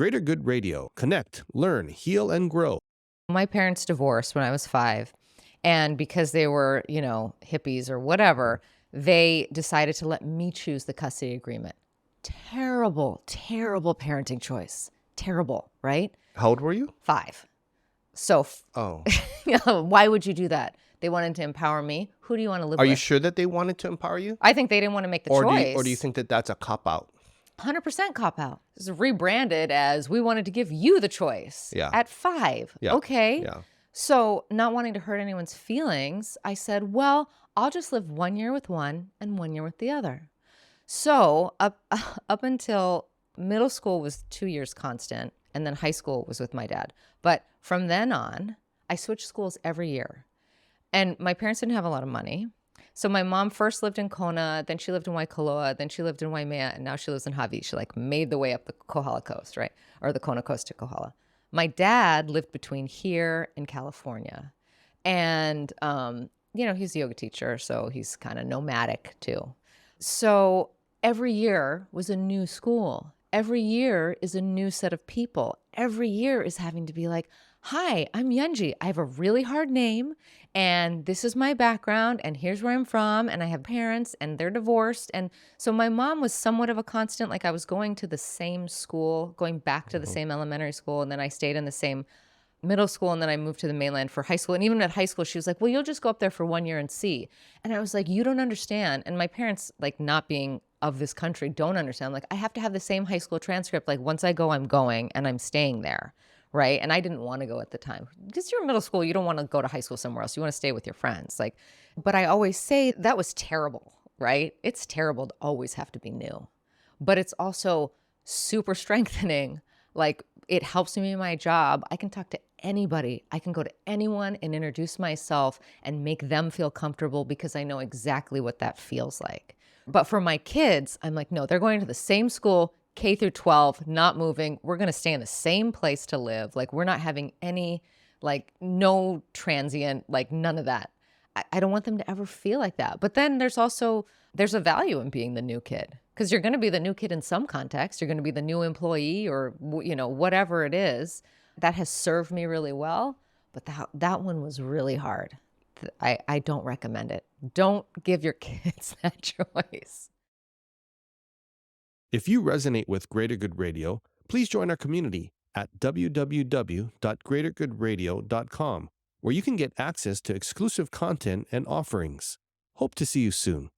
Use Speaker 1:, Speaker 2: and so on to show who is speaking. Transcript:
Speaker 1: Greater Good Radio. Connect, learn, heal, and grow.
Speaker 2: My parents divorced when I was 5. And because they were, hippies or whatever, they decided to let me choose the custody agreement. Terrible, terrible parenting choice. Terrible, right?
Speaker 1: How old were you?
Speaker 2: 5. So,
Speaker 1: Oh.
Speaker 2: why would you do that? They wanted to empower me. Who do you want to live with?
Speaker 1: Are you sure that they wanted to empower you?
Speaker 2: I think they didn't want to make the choice.
Speaker 1: Or do you think that that's a cop-out?
Speaker 2: 100% cop-out. This is rebranded as we wanted to give you the choice.
Speaker 1: Yeah.
Speaker 2: At 5.
Speaker 1: Yeah.
Speaker 2: Okay.
Speaker 1: Yeah.
Speaker 2: So not wanting to hurt anyone's feelings, I said, well, I'll just live 1 year with one and 1 year with the other. So up until middle school was 2 years constant, and then high school was with my dad. But from then on, I switched schools every year. And my parents didn't have a lot of money. So my mom first lived in Kona, then she lived in Waikoloa, then she lived in Waimea, and now she lives in Hawaii. She made the way up the Kohala coast, right? Or the Kona coast to Kohala. My dad lived between here and California. And, he's a yoga teacher, so he's kind of nomadic too. So every year was a new school. Every year is a new set of people. Every year is having to be like, hi, I'm Yunji. I have a really hard name, and this is my background, and here's where I'm from, and I have parents, and they're divorced. And so my mom was somewhat of a constant. Like, I was going to the same school, going back to the same elementary school, and then I stayed in the same middle school, and then I moved to the mainland for high school. And even at high school, she was like, well, you'll just go up there for 1 year and see. And I was like, you don't understand. And my parents, not being of this country, don't understand. I have to have the same high school transcript. Once I go, I'm going, and I'm staying there. Right. And I didn't want to go at the time because you're in middle school. You don't want to go to high school somewhere else. You want to stay with your friends. But I always say that was terrible. Right. It's terrible to always have to be new, but it's also super strengthening. It helps me in my job. I can talk to anybody. I can go to anyone and introduce myself and make them feel comfortable because I know exactly what that feels like. But for my kids, I'm like, no, they're going to the same school, K through 12, not moving. We're going to stay in the same place to live. We're not having any, no transient, none of that. I don't want them to ever feel like that. But then there's a value in being the new kid because you're going to be the new kid in some context. You're going to be the new employee or, whatever it is. That has served me really well. But that one was really hard. I don't recommend it. Don't give your kids that choice.
Speaker 1: If you resonate with Greater Good Radio, please join our community at www.greatergoodradio.com, where you can get access to exclusive content and offerings. Hope to see you soon.